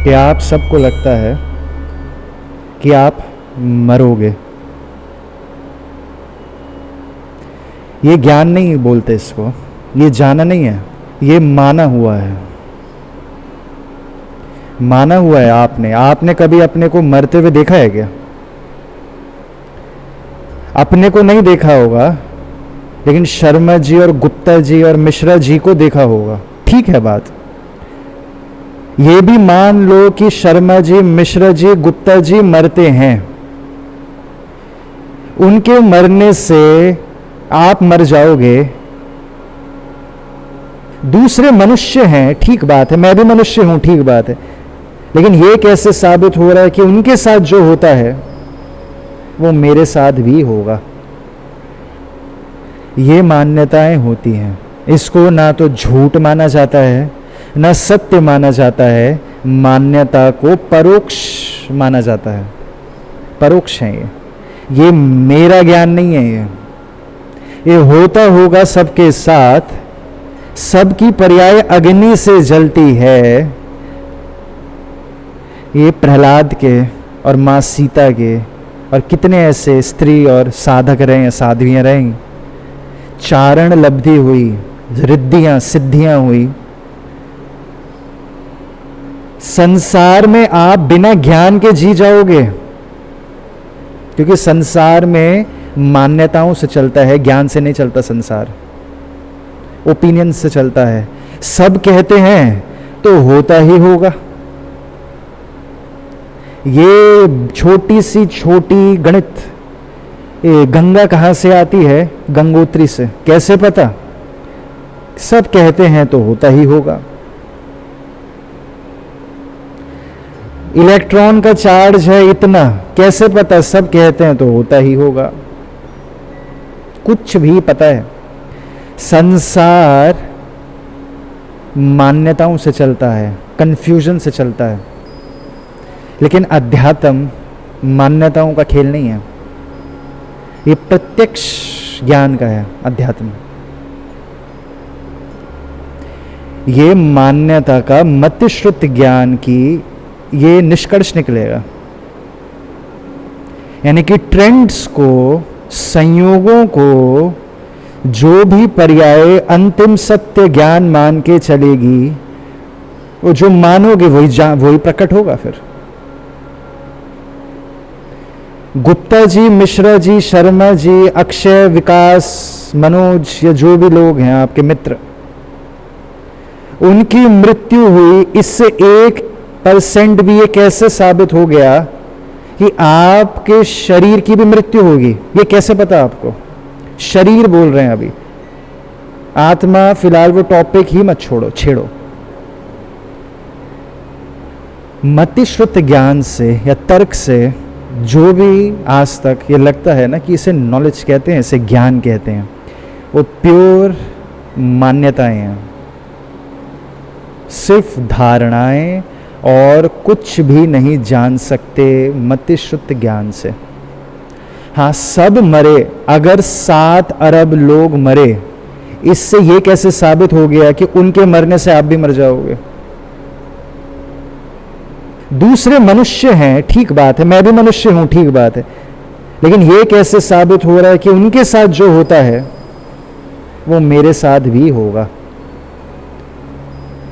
कि आप सबको लगता है कि आप मरोगे। ये ज्ञान नहीं बोलते इसको, ये जाना नहीं है, ये माना हुआ है। माना हुआ है आपने कभी अपने को मरते हुए देखा है क्या? अपने को नहीं देखा होगा, लेकिन शर्मा जी और गुप्ता जी और मिश्रा जी को देखा होगा। ठीक है बात, ये भी मान लो कि शर्मा जी, मिश्रा जी, गुप्ता जी मरते हैं। उनके मरने से आप मर जाओगे। दूसरे मनुष्य हैं, ठीक बात है, मैं भी मनुष्य हूं, ठीक बात है, लेकिन यह कैसे साबित हो रहा है कि उनके साथ जो होता है वो मेरे साथ भी होगा? ये मान्यताएं होती हैं। इसको ना तो झूठ माना जाता है, ना सत्य माना जाता है। मान्यता को परोक्ष माना जाता है। परोक्ष है ये मेरा ज्ञान नहीं है। ये होता होगा सबके साथ, सबकी पर्याय अग्नि से जलती है। ये प्रहलाद के और मां सीता के और कितने ऐसे स्त्री और साधक रहे, साध्वियां रहीं, चारण लब्धि हुई, रिद्धियां सिद्धियां हुई। संसार में आप बिना ज्ञान के जी जाओगे, क्योंकि संसार में मान्यताओं से चलता है, ज्ञान से नहीं चलता। संसार ओपिनियन से चलता है। सब कहते हैं तो होता ही होगा। ये छोटी सी छोटी गणित, ये गंगा कहां से आती है? गंगोत्री से। कैसे पता? सब कहते हैं तो होता ही होगा। इलेक्ट्रॉन का चार्ज है इतना, कैसे पता? सब कहते हैं तो होता ही होगा। कुछ भी पता है? संसार मान्यताओं से चलता है, कंफ्यूजन से चलता है, लेकिन अध्यात्म मान्यताओं का खेल नहीं है। ये प्रत्यक्ष ज्ञान का है अध्यात्म। ये मान्यता का मतिश्रुत ज्ञान की ये निष्कर्ष निकलेगा, यानी कि ट्रेंड्स को, संयोगों को जो भी पर्याय अंतिम सत्य ज्ञान मान के चलेगी, वो जो मानोगे वही प्रकट होगा। फिर गुप्ता जी, मिश्रा जी, शर्मा जी, अक्षय, विकास, मनोज, या जो भी लोग हैं आपके मित्र, उनकी मृत्यु हुई, इससे 1% भी ये कैसे साबित हो गया कि आपके शरीर की भी मृत्यु होगी? ये कैसे पता आपको? शरीर बोल रहे हैं अभी, आत्मा फिलहाल वो टॉपिक ही मत छेड़ो। मतिश्रुत ज्ञान से या तर्क से जो भी आज तक ये लगता है ना कि इसे नॉलेज कहते हैं, इसे ज्ञान कहते हैं, वो प्योर मान्यताएं हैं, सिर्फ धारणाएं, और कुछ भी नहीं जान सकते मतिश्रुत ज्ञान से। हाँ, सब मरे। अगर 7 अरब लोग मरे, इससे ये कैसे साबित हो गया कि उनके मरने से आप भी मर जाओगे? दूसरे मनुष्य हैं, ठीक बात है, मैं भी मनुष्य हूं, ठीक बात है, लेकिन ये कैसे साबित हो रहा है कि उनके साथ जो होता है वो मेरे साथ भी होगा?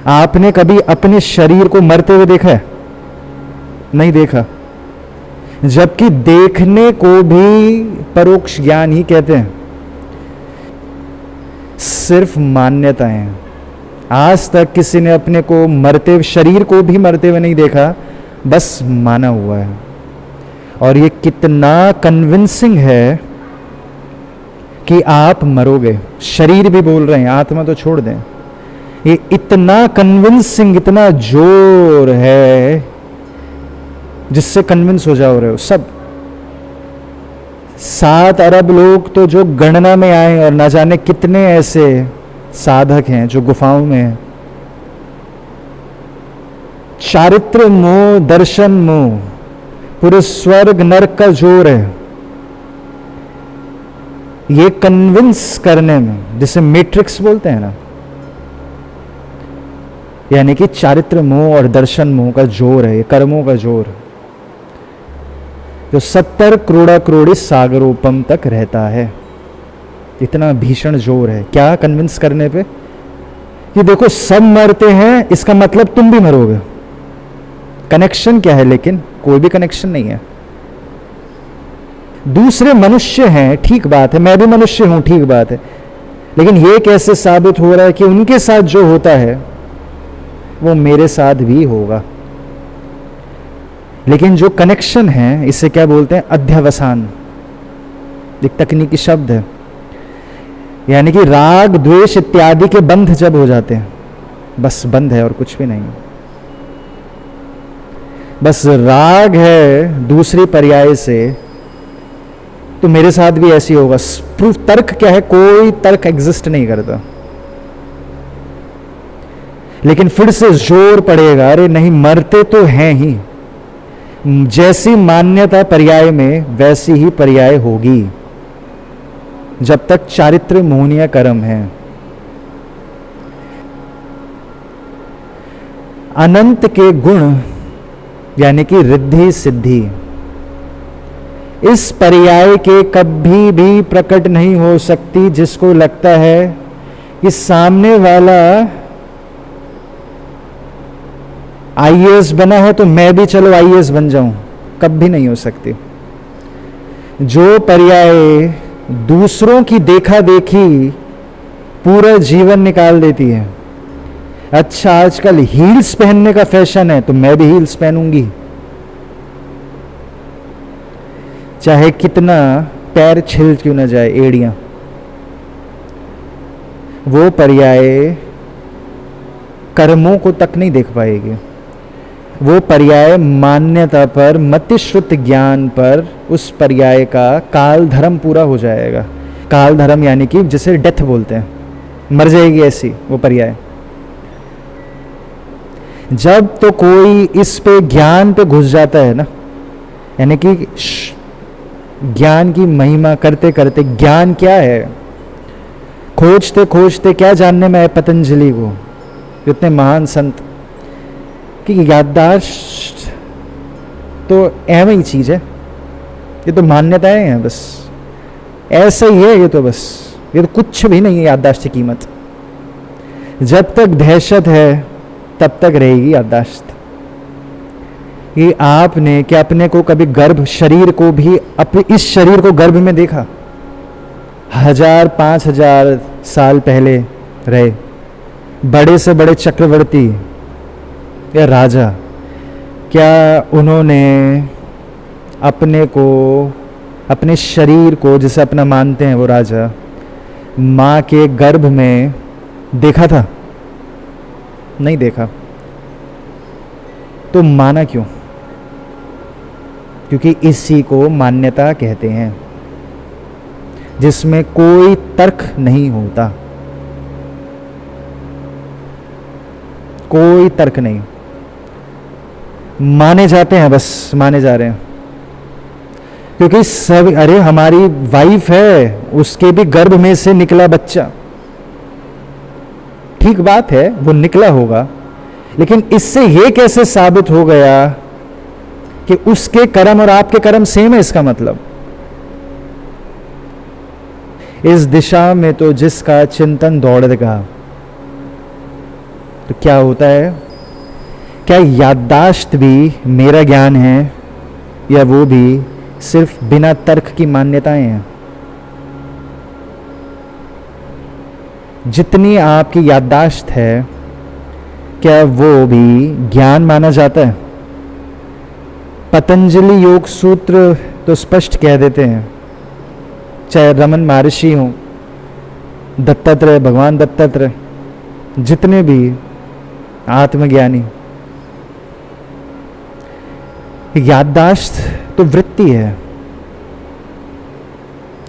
आपने कभी अपने शरीर को मरते हुए देखा है? नहीं देखा। जबकि देखने को भी परोक्ष ज्ञान ही कहते हैं। सिर्फ मान्यताएं। आज तक किसी ने अपने को मरते हुए, शरीर को भी मरते हुए नहीं देखा, बस माना हुआ है। और ये कितना कन्विंसिंग है कि आप मरोगे। शरीर भी बोल रहे हैं, आत्मा तो छोड़ दें। ये इतना कन्विंसिंग, इतना जोर है जिससे कन्विंस हो जाओ रहे हो सब। 7 अरब लोग तो जो गणना में आए, और ना जाने कितने ऐसे साधक हैं जो गुफाओं में हैं। चारित्र मोह, दर्शन मोह, पूरे स्वर्ग नरक का जोर है ये कन्विंस करने में, जिसे मैट्रिक्स बोलते हैं ना, यानी कि चारित्र मोह और दर्शन मोह का जोर है, कर्मों का जोर, जो 70 करोड़ा करोड़ी सागरोपम तक रहता है। इतना भीषण जोर है। क्या कन्विंस करने पे कि देखो सब मरते हैं, इसका मतलब तुम भी मरोगे। कनेक्शन क्या है? लेकिन कोई भी कनेक्शन नहीं है। दूसरे मनुष्य हैं, ठीक बात है, मैं भी मनुष्य हूं, ठीक बात है, लेकिन यह कैसे साबित हो रहा है कि उनके साथ जो होता है वो मेरे साथ भी होगा। लेकिन जो कनेक्शन है, इसे क्या बोलते हैं? अध्यवसान। एक तकनीकी शब्द है, यानी कि राग द्वेष इत्यादि के बंध जब हो जाते हैं, बस बंध है और कुछ भी नहीं। बस राग है दूसरी पर्याय से, तो मेरे साथ भी ऐसी होगा। प्रूफ तर्क क्या है? कोई तर्क एग्जिस्ट नहीं करता। लेकिन फिर से जोर पड़ेगा, अरे नहीं, मरते तो हैं ही। जैसी मान्यता पर्याय में वैसी ही पर्याय होगी जब तक चारित्र मोहनीय कर्म है। अनंत के गुण यानी कि रिद्धि सिद्धि इस पर्याय के कभी भी प्रकट नहीं हो सकती। जिसको लगता है कि सामने वाला आईएएस बना है तो मैं भी चलो आईएएस बन जाऊं, कभी नहीं हो सकती। जो पर्याय दूसरों की देखा देखी पूरा जीवन निकाल देती है। अच्छा, आजकल हील्स पहनने का फैशन है तो मैं भी हील्स पहनूंगी, चाहे कितना पैर छिल क्यों ना जाए, एड़ियां। वो पर्याय कर्मों को तक नहीं देख पाएगी। वो पर्याय मान्यता पर, मतिश्रुत ज्ञान पर उस पर्याय का काल धर्म पूरा हो जाएगा। काल धर्म यानी कि जिसे डेथ बोलते हैं, मर जाएगी ऐसी वो पर्याय। जब तो कोई इस पे ज्ञान पे घुस जाता है ना, यानी कि ज्ञान की महिमा करते करते, ज्ञान क्या है, खोजते खोजते क्या जानने में आए पतंजलि को, इतने महान संत, कि याददाश्त तो एवं ही चीज है, ये तो मान्यताएं हैं, बस ऐसा ही है ये तो, बस ये तो कुछ भी नहीं है याददाश्त की कीमत। जब तक दहशत है तब तक रहेगी याददाश्त। कि आपने क्या अपने को कभी गर्भ, शरीर को भी, अपने इस शरीर को गर्भ में देखा? 1000 5000 साल पहले रहे बड़े से बड़े चक्रवर्ती या राजा, क्या उन्होंने अपने को, अपने शरीर को जिसे अपना मानते हैं वो राजा, माँ के गर्भ में देखा था? नहीं देखा। तो माना क्यों? क्योंकि इसी को मान्यता कहते हैं, जिसमें कोई तर्क नहीं होता, कोई तर्क नहीं, माने जाते हैं, बस माने जा रहे हैं। क्योंकि सब, अरे हमारी वाइफ है, उसके भी गर्भ में से निकला बच्चा, ठीक बात है, वो निकला होगा, लेकिन इससे यह कैसे साबित हो गया कि उसके कर्म और आपके कर्म सेम है? इसका मतलब इस दिशा में तो जिसका चिंतन दौड़ेगा, तो क्या होता है? क्या याददाश्त भी मेरा ज्ञान है, या वो भी सिर्फ बिना तर्क की मान्यताएं हैं? जितनी आपकी याददाश्त है, क्या वो भी ज्ञान माना जाता है? पतंजलि योग सूत्र तो स्पष्ट कह देते हैं, चाहे रमन महर्षि हो, दत्तात्रेय, भगवान दत्तात्रेय, जितने भी आत्मज्ञानी, याददाश्त तो वृत्ति है,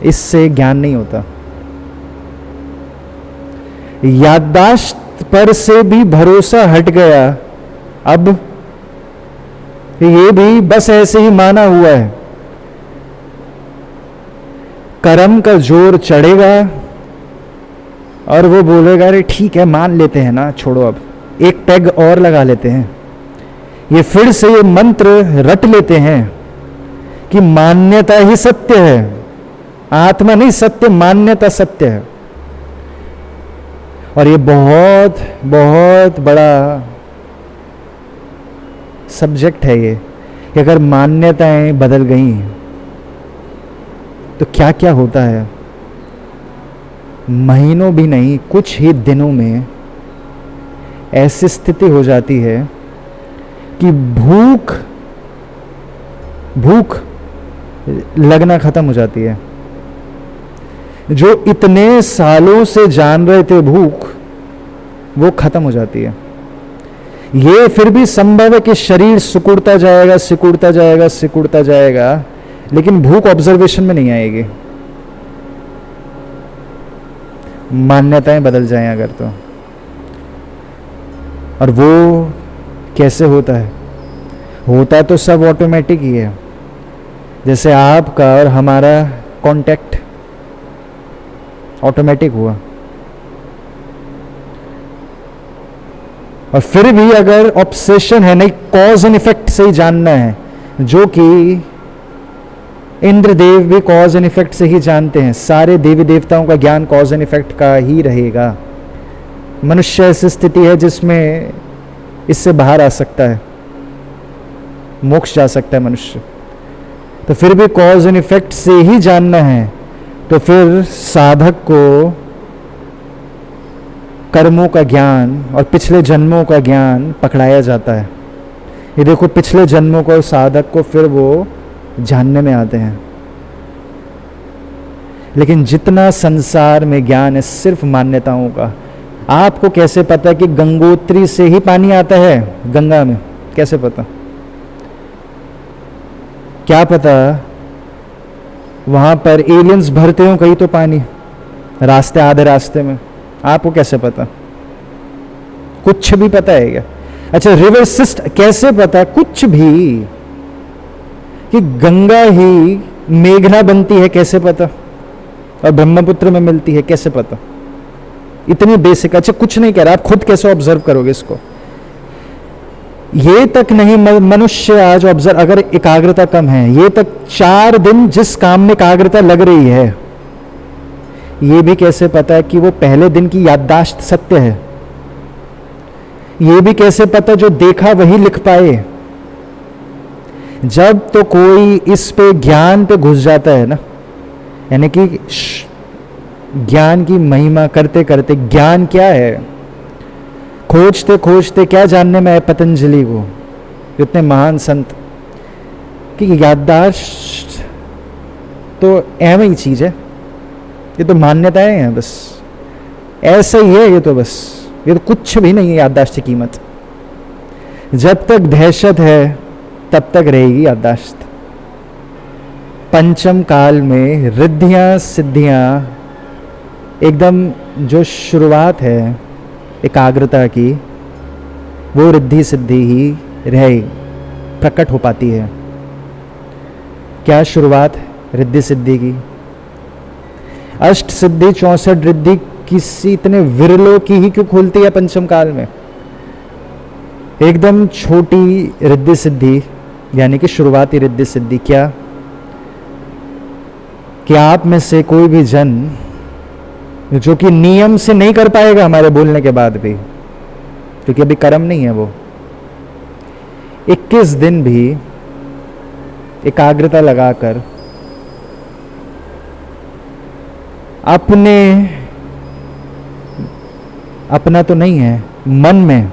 इससे ज्ञान नहीं होता। याददाश्त पर से भी भरोसा हट गया, अब ये भी बस ऐसे ही माना हुआ है। कर्म का जोर चढ़ेगा और वो बोलेगा, अरे ठीक है मान लेते हैं ना, छोड़ो अब एक पैग और लगा लेते हैं, ये फिर से ये मंत्र रट लेते हैं कि मान्यता ही सत्य है, आत्मा नहीं सत्य, मान्यता सत्य है। और ये बहुत बहुत बड़ा सब्जेक्ट है ये, कि अगर मान्यताएं बदल गई तो क्या क्या होता है। महीनों भी नहीं, कुछ ही दिनों में ऐसी स्थिति हो जाती है कि भूख लगना खत्म हो जाती है। जो इतने सालों से जान रहे थे भूख, वो खत्म हो जाती है। ये फिर भी संभव है कि शरीर सिकुड़ता जाएगा, सिकुड़ता जाएगा, सिकुड़ता जाएगा, लेकिन भूख ऑब्जर्वेशन में नहीं आएगी। मान्यताएं बदल जाएं अगर तो। और वो कैसे होता है? होता तो सब ऑटोमेटिक ही है, जैसे आपका और हमारा कांटेक्ट ऑटोमेटिक हुआ। और फिर भी अगर ऑब्सेशन है, नहीं कॉज एंड इफेक्ट से ही जानना है, जो कि इंद्रदेव भी कॉज एंड इफेक्ट से ही जानते हैं। सारे देवी देवताओं का ज्ञान कॉज एंड इफेक्ट का ही रहेगा। मनुष्य ऐसी स्थिति है जिसमें इससे बाहर आ सकता है, मोक्ष जा सकता है मनुष्य। तो फिर भी कॉज एंड इफेक्ट से ही जानना है, तो फिर साधक को कर्मों का ज्ञान और पिछले जन्मों का ज्ञान पकड़ाया जाता है। ये देखो, पिछले जन्मों को साधक को फिर वो जानने में आते हैं। लेकिन जितना संसार में ज्ञान है सिर्फ मान्यताओं का। आपको कैसे पता कि गंगोत्री से ही पानी आता है गंगा में? कैसे पता? क्या पता वहां पर एलियंस भरते हो कहीं तो पानी रास्ते, आधे रास्ते में। आपको कैसे पता? कुछ भी पता है क्या? अच्छा, रिवर सिस्टम कैसे पता? कुछ भी। कि गंगा ही मेघना बनती है कैसे पता? और ब्रह्मपुत्र में मिलती है कैसे पता? इतनी बेसिक। अच्छा, कुछ नहीं कह रहा, आप खुद कैसे ऑब्जर्व करोगे इसको? ये तक नहीं मनुष्य आज ऑब्जर्व, अगर एकाग्रता कम है, ये तक 4 दिन जिस काम में एकाग्रता लग रही है, ये भी कैसे पता है कि वो पहले दिन की याददाश्त सत्य है? ये भी कैसे पता जो देखा वही लिख पाए? जब तो कोई इस पे ज्ञान पे घुस जाता है ना, यानी कि ज्ञान की महिमा करते करते, ज्ञान क्या है, खोजते खोजते क्या जानने में आए पतंजलि को, इतने महान संत, कि याददाश्त तो एवं ही चीज है, ये तो मान्यताएं हैं बस, ऐसा ही है ये तो बस, ये तो कुछ भी नहीं है याददाश्त की कीमत। जब तक दहशत है तब तक रहेगी याददाश्त। पंचम काल में रिद्धियां सिद्धियां, एकदम जो शुरुआत है एकाग्रता की, वो रिद्धि सिद्धि ही रहे प्रकट हो पाती है। क्या शुरुआत रिद्धि सिद्धि की? अष्ट सिद्धि 64 रिद्धि किसी इतने विरलों की ही क्यों खुलती है पंचम काल में? एकदम छोटी रिद्धि सिद्धि, यानी कि शुरुआती रिद्धि सिद्धि। क्या कि आप में से कोई भी जन जो कि नियम से नहीं कर पाएगा हमारे बोलने के बाद भी, क्योंकि अभी कर्म नहीं है, वो 21 दिन भी एकाग्रता लगाकर अपना तो नहीं है, मन में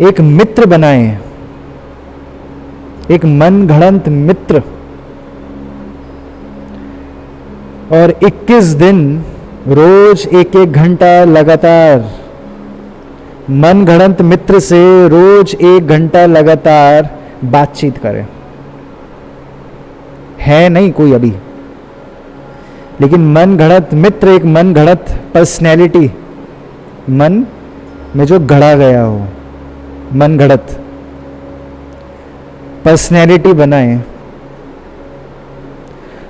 एक मित्र बनाए, एक मन घड़ंत मित्र, और 21 दिन रोज 1-1 घंटा लगातार मन घड़ंत मित्र से रोज 1 घंटा लगातार बातचीत करें। है नहीं कोई अभी, लेकिन मन घड़त मित्र, एक मन घड़त पर्सनैलिटी, मन में जो गढ़ा गया हो, मन घड़त पर्सनैलिटी बनाए,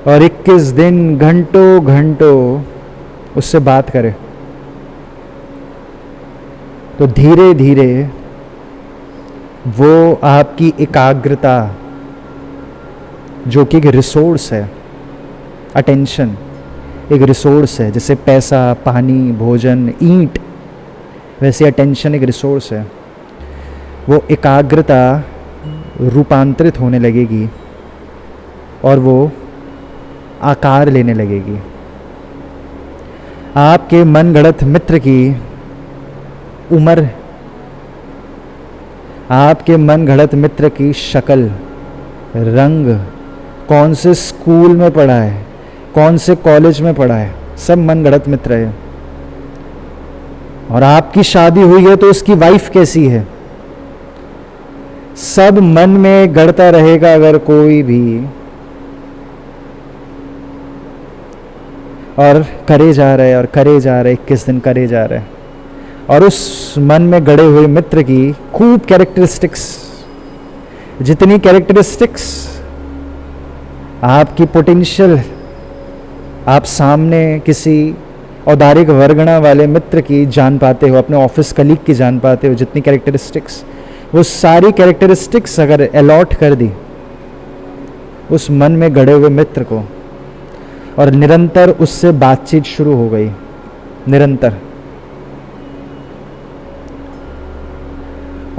और 21 दिन घंटों घंटों उससे बात करें। तो धीरे धीरे वो आपकी एकाग्रता, जो कि एक रिसोर्स है, अटेंशन एक रिसोर्स है, जैसे पैसा, पानी, भोजन, ईंट, वैसे अटेंशन एक रिसोर्स है, वो एकाग्रता रूपांतरित होने लगेगी और वो आकार लेने लगेगी। आपके मन गढ़ंत मित्र की उम्र, आपके मन गढ़ंत मित्र की शक्ल, रंग, कौन से स्कूल में पढ़ा है, कौन से कॉलेज में पढ़ा है, सब मन गढ़ंत मित्र है। और आपकी शादी हुई है तो उसकी वाइफ कैसी है, सब मन में गढ़ता रहेगा। अगर कोई भी और करे जा रहे और करे जा रहे, 21 दिन करे जा रहे, और उस मन में गड़े हुए मित्र की खूब कैरेक्टरिस्टिक्स, जितनी कैरेक्टरिस्टिक्स आपकी पोटेंशियल, आप सामने किसी औदारिक वर्गणा वाले मित्र की जान पाते हो, अपने ऑफिस कलीग की जान पाते हो, जितनी कैरेक्टरिस्टिक्स, वो सारी कैरेक्टरिस्टिक्स अगर अलॉट कर दी उस मन में गड़े हुए मित्र को, और निरंतर उससे बातचीत शुरू हो गई, निरंतर,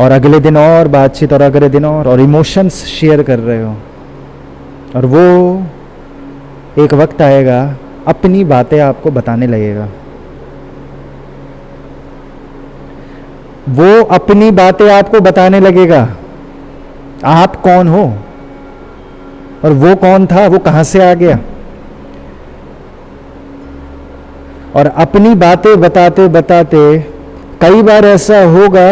और अगले दिन और बातचीत, और अगले दिन और इमोशंस शेयर कर रहे हो, और वो एक वक्त आएगा अपनी बातें आपको बताने लगेगा। वो अपनी बातें आपको बताने लगेगा, आप कौन हो और वो कौन था, वो कहां से आ गया। और अपनी बातें बताते बताते कई बार ऐसा होगा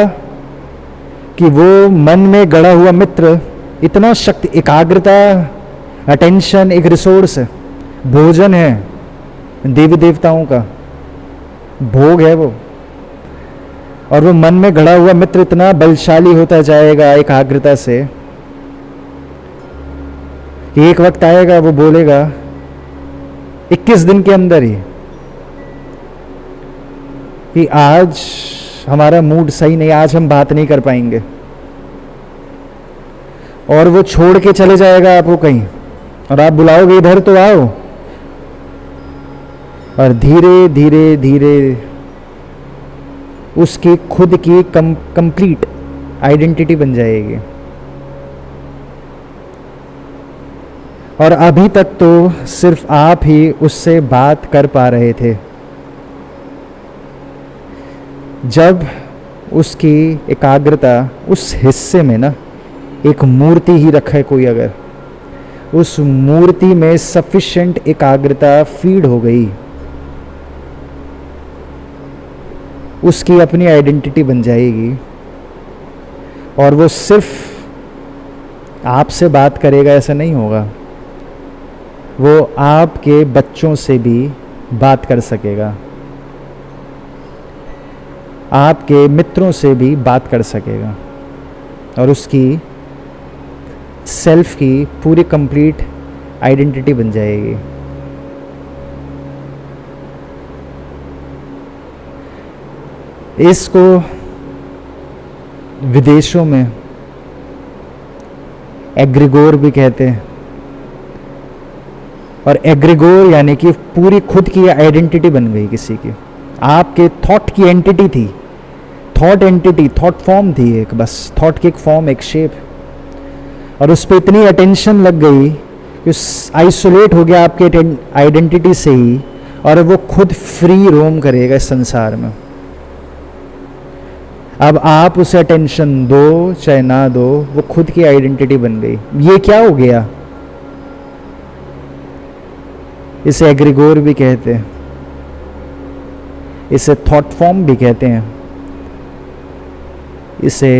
कि वो मन में गड़ा हुआ मित्र इतना शक्ति, एकाग्रता, अटेंशन एक रिसोर्स है, भोजन है, देवी देवताओं का भोग है वो, और वो मन में गड़ा हुआ मित्र इतना बलशाली होता जाएगा एकाग्रता से, एक वक्त आएगा वो बोलेगा 21 दिन के अंदर ही कि आज हमारा मूड सही नहीं, आज हम बात नहीं कर पाएंगे, और वो छोड़ के चले जाएगा आपको कहीं, और आप बुलाओगे इधर तो आओ, और धीरे धीरे धीरे उसकी खुद की कंप्लीट आइडेंटिटी बन जाएगी। और अभी तक तो सिर्फ आप ही उससे बात कर पा रहे थे। जब उसकी एकाग्रता उस हिस्से में ना, एक मूर्ति ही रखा है कोई, अगर उस मूर्ति में सफिशिएंट एकाग्रता फीड हो गई, उसकी अपनी आइडेंटिटी बन जाएगी, और वो सिर्फ आपसे बात करेगा ऐसा नहीं होगा, वो आपके बच्चों से भी बात कर सकेगा, आपके मित्रों से भी बात कर सकेगा, और उसकी सेल्फ की पूरी कंप्लीट आइडेंटिटी बन जाएगी। इसको विदेशों में एग्रीगोर भी कहते हैं, और एग्रीगोर यानी कि पूरी खुद की आइडेंटिटी बन गई किसी की, आपके थॉट की एंटिटी थी, थॉट एंटिटी, थॉट फॉर्म थी एक, बस थॉट की एक फॉर्म, एक शेप, और उस पर इतनी अटेंशन लग गई कि आइसोलेट हो गया आपके आइडेंटिटी से ही, और वो खुद फ्री रोम करेगा इस संसार में। अब आप उसे अटेंशन दो चाहे ना दो, वो खुद की आइडेंटिटी बन गई। ये क्या हो गया? इसे एग्रीगोर भी कहते हैं, इसे थॉट फॉर्म भी कहते हैं, इसे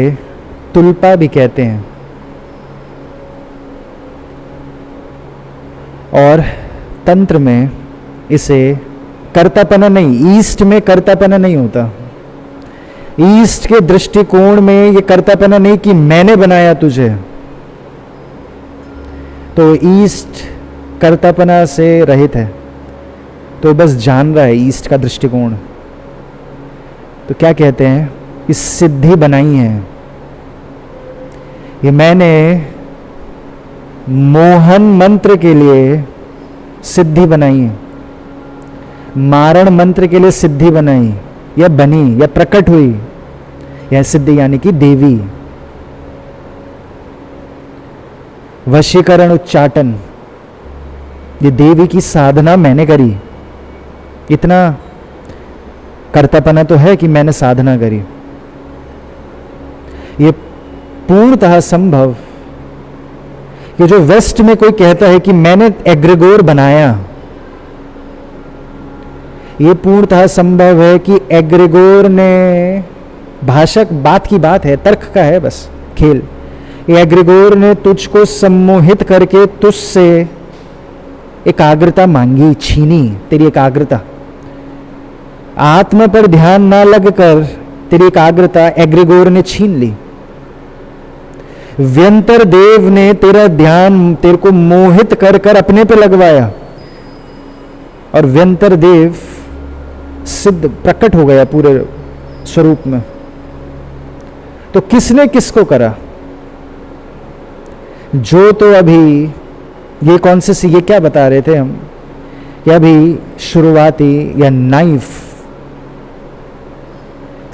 तुल्पा भी कहते हैं, और तंत्र में इसे कर्तापना नहीं, ईस्ट में कर्तापना नहीं होता। ईस्ट के दृष्टिकोण में ये कर्तापना नहीं कि मैंने बनाया तुझे, तो ईस्ट कर्तापना से रहित है, तो बस जान रहा है ईस्ट का दृष्टिकोण। तो क्या कहते हैं, कि सिद्धि बनाई है। ये मैंने मोहन मंत्र के लिए सिद्धि बनाई है, मारण मंत्र के लिए सिद्धि बनाई, या बनी या प्रकट हुई। यह सिद्धि यानी कि देवी। वशीकरण उच्चाटन, ये देवी की साधना मैंने करी। इतना कर्तापना तो है कि मैंने साधना करी। ये पूर्णतः संभव कि जो वेस्ट में कोई कहता है कि मैंने एग्रीगोर बनाया, ये पूर्णतः संभव है कि एग्रीगोर ने, भाषक बात की बात है, तर्क का है बस खेल, ये एग्रीगोर ने तुझको सम्मोहित करके तुझसे एकाग्रता मांगी, छीनी तेरी एकाग्रता। आत्मा पर ध्यान ना लगकर तेरी एकाग्रता एग्रीगोर ने छीन ली। व्यंतर देव ने तेरा ध्यान, तेरे को मोहित कर कर अपने पे लगवाया, और व्यंतर देव सिद्ध प्रकट हो गया पूरे स्वरूप में। तो किसने किसको करा? जो तो अभी ये कौन से, ये क्या बता रहे थे हम कि अभी शुरुआती या नाइफ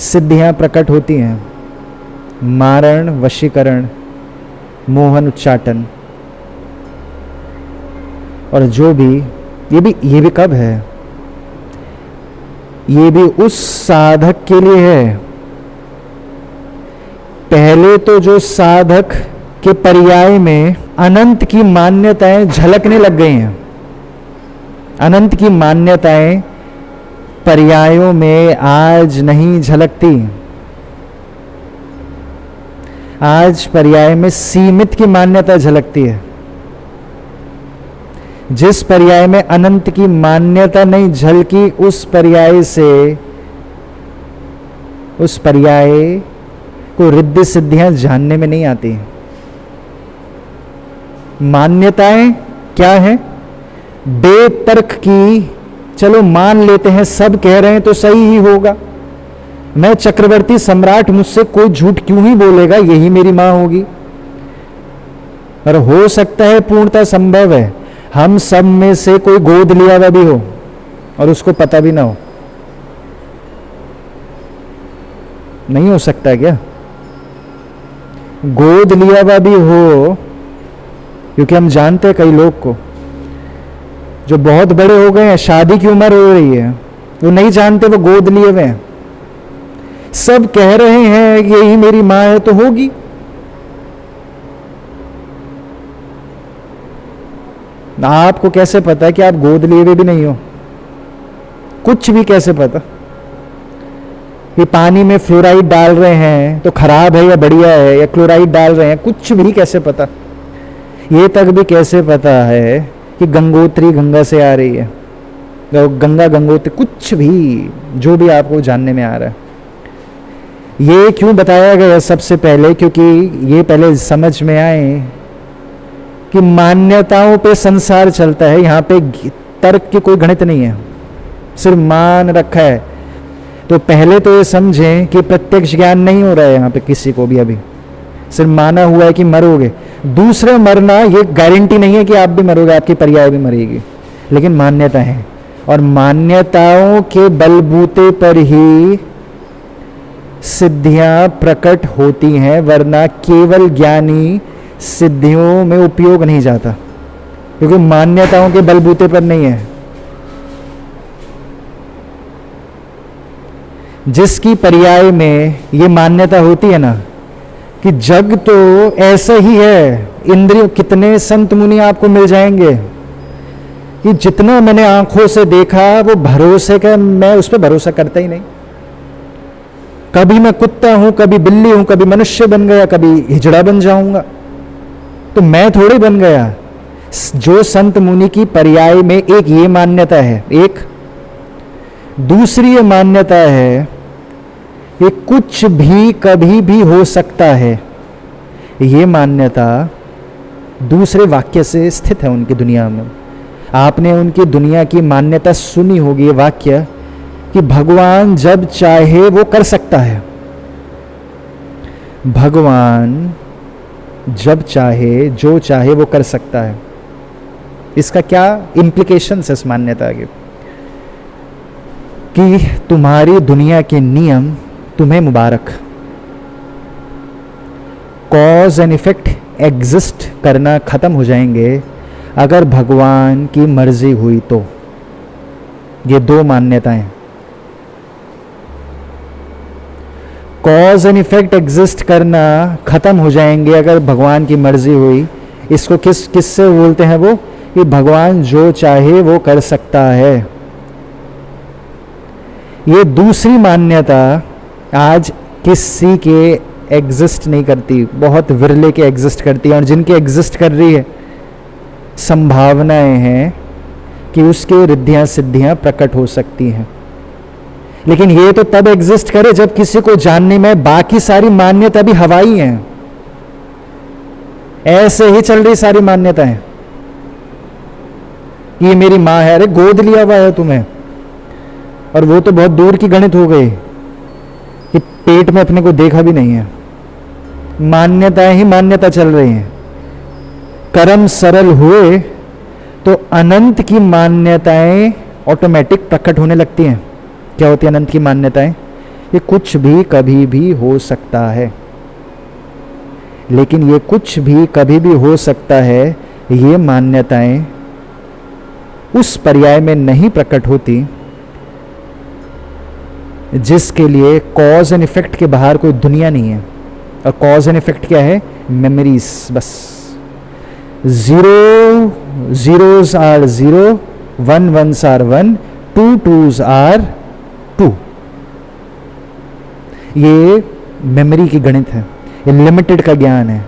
सिद्धियां प्रकट होती हैं, मारण, वशीकरण, मोहन, उच्चाटन, और जो भी ये भी कब है? ये भी उस साधक के लिए है। पहले तो जो साधक के पर्याय में अनंत की मान्यताएं झलकने लग गई हैं, अनंत की मान्यताएं पर्यायों में आज नहीं झलकती। आज पर्याय में सीमित की मान्यता झलकती है। जिस पर्याय में अनंत की मान्यता नहीं झलकी, उस पर्याय से, उस पर्याय को रिद्धि सिद्धियां जानने में नहीं आती। मान्यताएं क्या है? बेतर्क की, चलो मान लेते हैं, सब कह रहे हैं तो सही ही होगा, मैं चक्रवर्ती सम्राट, मुझसे कोई झूठ क्यों ही बोलेगा, यही मेरी मां होगी। और हो सकता है, पूर्णतः संभव है, हम सब में से कोई गोद लिया हुआ भी हो और उसको पता भी ना हो। नहीं हो सकता क्या? गोद लिया हुआ भी हो, क्योंकि हम जानते हैं कई लोग को जो बहुत बड़े हो गए हैं, शादी की उम्र हो रही है, वो नहीं जानते वो गोद लिए हुए हैं। सब कह रहे हैं यही मेरी मां है तो होगी। आपको कैसे पता है कि आप गोद लिए हुए भी नहीं हो? कुछ भी कैसे पता? ये पानी में फ्लोराइड डाल रहे हैं तो खराब है या बढ़िया है, या क्लोराइड डाल रहे हैं, कुछ भी कैसे पता? ये तक भी कैसे पता है कि गंगोत्री गंगा से आ रही है, गंगा गंगोत्री, कुछ भी जो भी आपको जानने में आ रहा है। ये क्यों बताया गया? सबसे पहले क्योंकि ये पहले समझ में आए कि मान्यताओं पे संसार चलता है, यहाँ पे तर्क की कोई गणित नहीं है, सिर्फ मान रखा है। तो पहले तो ये समझें कि प्रत्यक्ष ज्ञान नहीं हो रहा है यहाँ पे किसी को भी, अभी सिर्फ माना हुआ है कि मरोगे। दूसरा मरना ये गारंटी नहीं है कि आप भी मरोगे, आपकी पर्याय भी मरेगी, लेकिन मान्यता है, और मान्यताओं के बलबूते पर ही सिद्धियां प्रकट होती हैं, वरना केवल ज्ञानी सिद्धियों में उपयोग नहीं जाता, क्योंकि मान्यताओं के बलबूते पर नहीं है। जिसकी पर्याय में ये मान्यता होती है ना कि जग तो ऐसा ही है, इंद्रियों, कितने संत मुनि आपको मिल जाएंगे कि जितना मैंने आंखों से देखा वो भरोसे का, मैं उस पर भरोसा करता ही नहीं। कभी मैं कुत्ता हूं, कभी बिल्ली हूं, कभी मनुष्य बन गया, कभी हिजड़ा बन जाऊंगा, तो मैं थोड़ी बन गया। जो संत मुनि की पर्याय में एक ये मान्यता है, एक दूसरी ये मान्यता है कि कुछ भी कभी भी हो सकता है। ये मान्यता दूसरे वाक्य से स्थित है उनकी दुनिया में। आपने उनकी दुनिया की मान्यता सुनी होगी, ये वाक्य कि भगवान जब चाहे वो कर सकता है, भगवान जब चाहे जो चाहे वो कर सकता है। इसका क्या इम्प्लीकेशंस है इस मान्यता के? कि तुम्हारी दुनिया के नियम तुम्हें मुबारक, कॉज एंड इफेक्ट एग्जिस्ट करना खत्म हो जाएंगे अगर भगवान की मर्जी हुई तो। ये दो मान्यताएं, कॉज एंड इफेक्ट एग्जिस्ट करना खत्म हो जाएंगे अगर भगवान की मर्जी हुई। इसको किससे बोलते हैं वो? कि भगवान जो चाहे वो कर सकता है। ये दूसरी मान्यता आज किसी के एग्जिस्ट नहीं करती, बहुत विरले के एग्जिस्ट करती है, और जिनके एग्जिस्ट कर रही है संभावनाएं हैं कि उसके रिद्धियां सिद्धियां प्रकट हो सकती हैं। लेकिन ये तो तब एग्जिस्ट करे जब किसी को जानने में बाकी सारी मान्यता भी हवाई हैं। ऐसे ही चल रही सारी मान्यताएं, ये मेरी माँ है, अरे गोद लिया हुआ है तुम्हें, और वो तो बहुत दूर की गणित हो गई कि पेट में अपने को देखा भी नहीं है। मान्यताएं ही मान्यता चल रही हैं। कर्म सरल हुए तो अनंत की मान्यताएं ऑटोमेटिक प्रकट होने लगती हैं। क्या होती है अनंत की मान्यताएं? ये कुछ भी कभी भी हो सकता है, लेकिन ये कुछ भी कभी भी हो सकता है, ये मान्यताएं उस पर्याय में नहीं प्रकट होती जिसके लिए कॉज एंड इफेक्ट के बाहर कोई दुनिया नहीं है। और कॉज एंड इफेक्ट क्या है? मेमोरीज। बस zero zeros are zero, one ones are one, two twos are two. ये मेमोरी की गणित है, ये लिमिटेड का ज्ञान है।